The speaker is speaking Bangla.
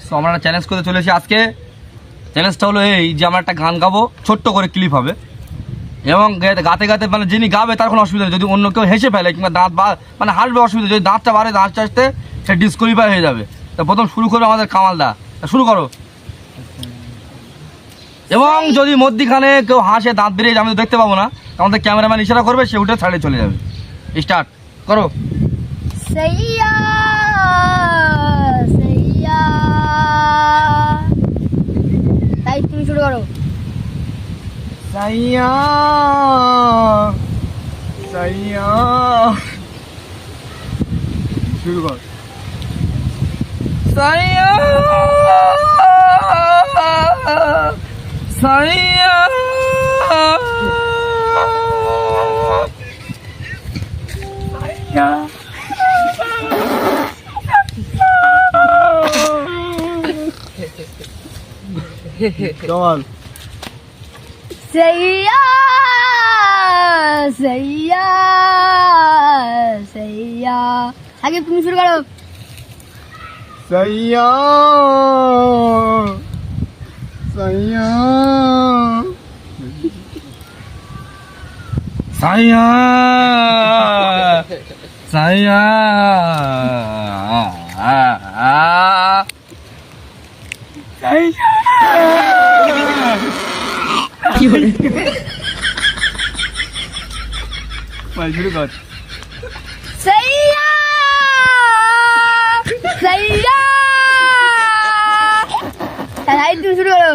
সো আমরা একটা চ্যালেঞ্জ করতে চলেছি আজকে। চ্যালেঞ্জটা হলো এই যে আমরা একটা গান গাবো, ছোট্ট করে ক্লিপ হবে, এবং গাতে গাতে মানে যিনি গাবে তার কোনো অসুবিধা নেই। যদি অন্য কেউ হেসে ফেলে কিংবা দাঁত বা মানে হাসবে অসুবিধা, যদি দাঁতটা বাড়ে দাঁত আসতে সে ডিসকোয়ালিফাই হয়ে যাবে। তা প্রথম শুরু করবে আমাদের কামালদা, শুরু করো। এবং যদি মধ্যিখানে কেউ হাসে দাঁত বেরিয়ে আমি তো দেখতে পাবো না, আমাদের ক্যামেরাম্যান ইশারা করবে, সে উঠে ছাড়ে চলে যাবে। স্টার্ট করো। सैया सैया তাই তুমি শুরু করো। সাইয়া সাইয়া শুরু কর। সাইয়া সাইয়া কমাল। सैया सैया सैया আগে তুমি শুরু করো। সাইয়া সাইয়া সাইয়া সাইয়া শুরু কর। सैया सैया তাই তুমি শুরু করো।